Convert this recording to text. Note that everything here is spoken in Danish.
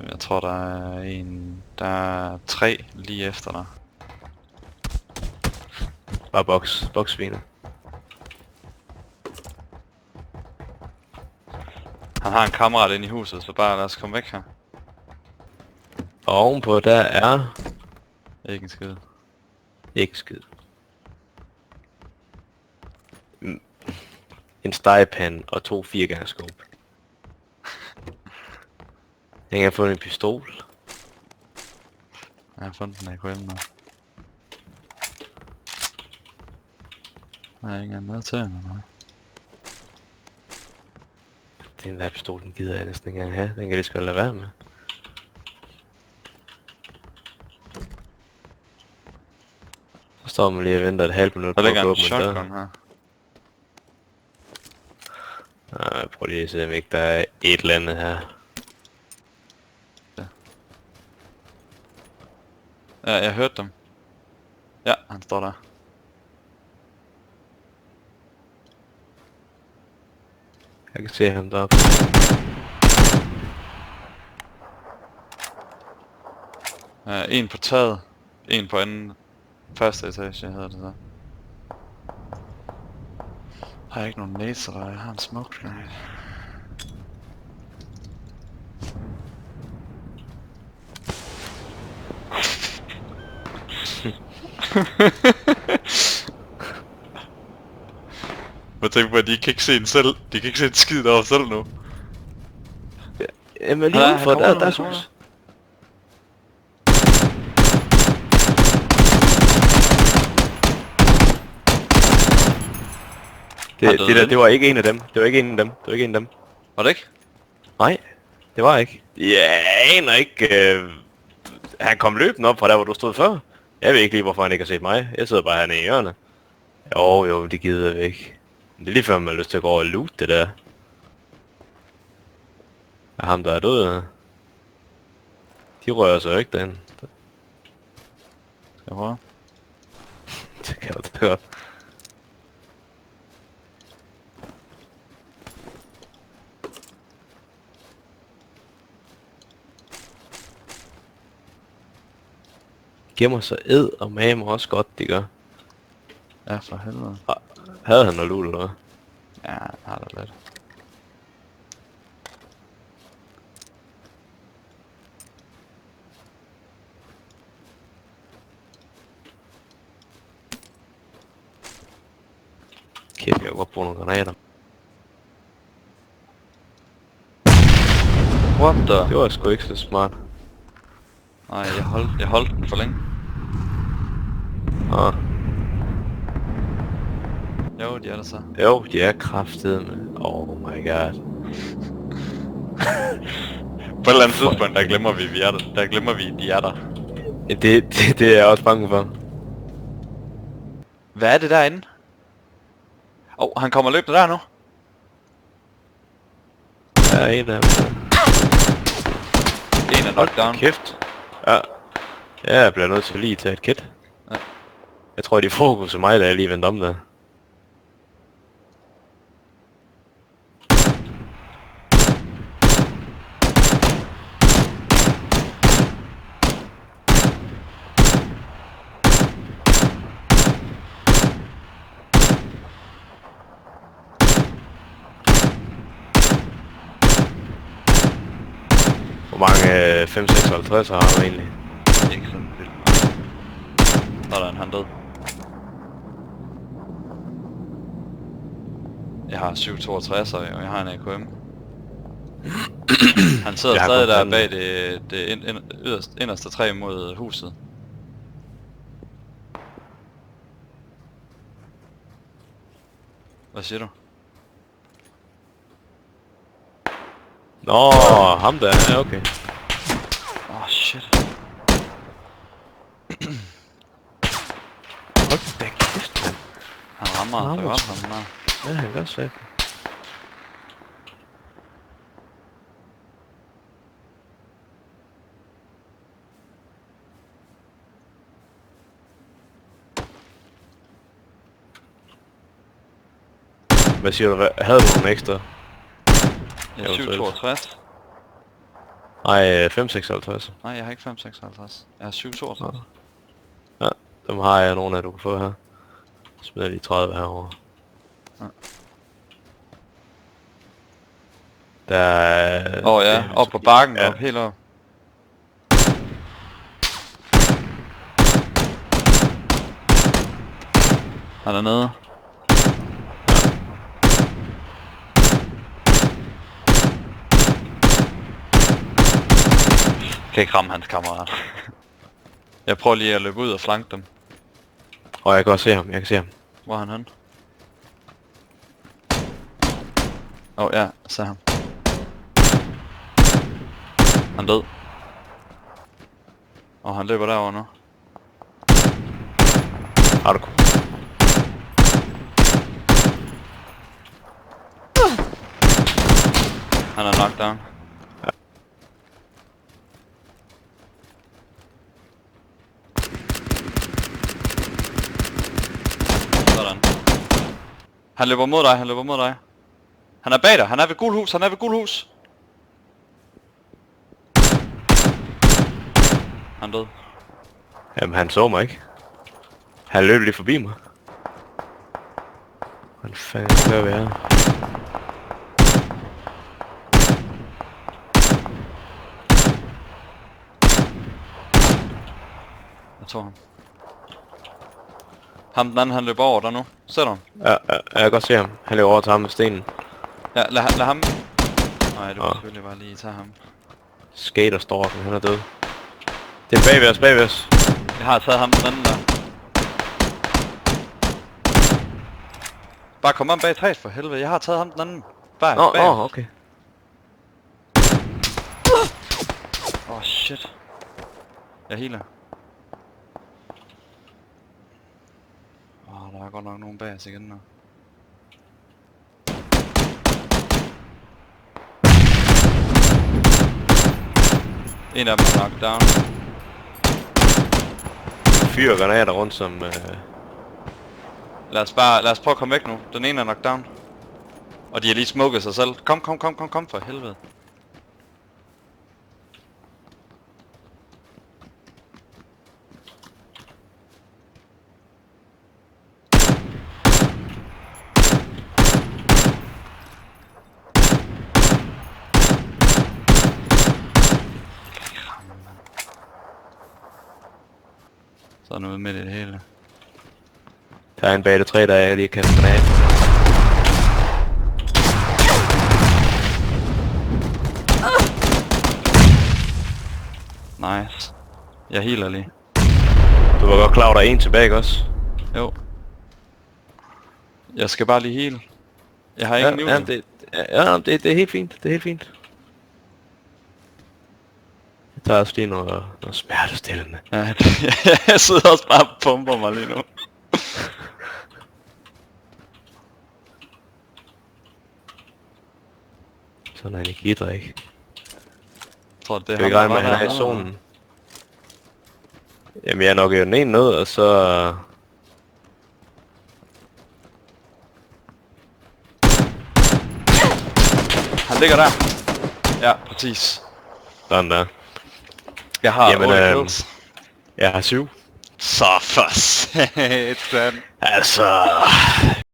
Jeg tror der er 3 lige efter dig. Bare boksviner. Han har en kammerat inde i huset, så bare lad os komme væk her. Og ovenpå der er Ikke en skid. ikke skid. En stegepande og 2 4-gangsscope. Jeg har fundet en pistol. Jeg har fundet den her KM nu. Der er ikke andet til eller noget. Den der pistol, den gider jeg næsten ikke engang have. Den kan jeg lige skal lade være med. Så står man lige og venter et halvt minut Der på at ligger gå en op med shotgun døren. her. Nej, prøv lige at se om ikke der er et eller andet her. Ja, jeg hørte dem. Ja, han står der. Jeg kan se ham deroppe. En på taget. En på første etage hedder det så. Har jeg ikke nogen nades, eller jeg har en smoke grenade. Jeg tænker på, at de kan ikke se en selv. De kan ikke se en skid over selv nu. Jamen lige udenfor, der er sus. Det var ikke en af dem. Det var ikke en af dem. Var det ikke? Nej, det var ikke. Jeg aner ikke. Han kom løbende op fra der, hvor du stod før. Jeg ved ikke lige, hvorfor han ikke har set mig. Jeg sidder bare hernede i hjørnet. Jo, det gider jeg ikke. Det er lige før, man har lyst til at gå over og loot det der. Er ham, der er død. De rører sig jo ikke derinde. Skal jeg prøve? Det kan du da godt. Gemmer sig og mamer også godt, det gør. Ja, for helvede. Havde han noget loot eller hvad? Ja, jeg har da lidt. Kæft, jeg kan godt bruge nogle granater. What the? Det var sgu ikke så smart. Nej, jeg holdt den for længe. Ah. Jo, de er der så. Jo, de er kraftedeme. Oh my god. På et eller andet tidspunkt, der glemmer vi er der. Der glemmer vi, de er der. Ja, det er jeg også bange for. Hvad er det derinde? Han kommer løbende der nu. Der er en af dem. En er knockdown. Kæft. Ja. Jeg bliver nødt til lige at tage et kit. Ja. Jeg tror, de fokuser mig, da jeg lige vendte om der. Hvor mange 556 har du egentlig? Ikke sådan vildt. Sådan, han død. Jeg har 762, og jeg har en AKM. Han sidder stadig der bag det inderste træ mod huset. Hvad siger du? Nå, ham der, ja okay. Shit. Hold da kæft, mand. Han rammer godt, ham der. Ja, han gør så. Hvad siger du? Havde du nogle ekstra? Jeg er 762. Nej, 5,56. Nej, jeg har ikke 556. Jeg har 762. Ja, dem har jeg nogle af, du kan få her. Smider lige 30 herovre. Ja. Der er... Åh ja, op på bakken, ja. op, helt op. Han er nede. Kan ikke ramme hans kammerat. Jeg prøver lige at løbe ud og flanke dem. Og jeg kan også se ham, jeg kan se ham. Hvor er han hen? Åh ja, se ham. Han død. Og han løber derover nu. Har du Han er knocked down. Sådan. Han løber mod dig, han løber mod dig. Han er bag dig, han er ved gul hus, han er ved gul hus. Han død. Jamen han så mig ikke. Han løb lige forbi mig. Hvad fanden skal jeg være? Jeg tog ham. Ham den anden, han løber over der nu. Ser du ham? Ja, jeg kan godt se ham. Han løber over til ham med stenen. Ja, lad ham. Nej, du kan Nå. selvfølgelig bare lige tage ham. Skater står den, han er død. Det er bagved os, bagved os. Jeg har taget ham den anden der. Bare kom om bag træet for helvede, jeg har taget ham den anden. Bag, Nå, bag. okay. Åh shit. Jeg healer. Der er godt nok nogen bag os igen nu. En af dem er knocked down. Fyre granater rundt som... Lad os prøve at komme væk nu. Den ene er knocked down. Og de har lige smukket sig selv. Kom for helvede. Så er noget midt i det hele. Der er en bag det træ, der jeg lige kan granat. Nice. Jeg healer lige. Du var godt klar over, der er en tilbage, ikke også? Jo. Jeg skal bare lige heal. Jeg har ingen Ja, livs. det er helt fint. Det er helt fint. Jeg tager også lige noget smertestillende. Ja, jeg sidder også bare og pumper mig lige nu. Sådan en energidrik. Jeg tror, det er Skal vi ikke regne med, at han er i zonen? Jamen jeg nok jo den ene ned, og så... Han ligger der. Ja, præcis. Sådan der. Jeg har Jamen, 8 kills. Jeg har 7. Så for satan. Altså...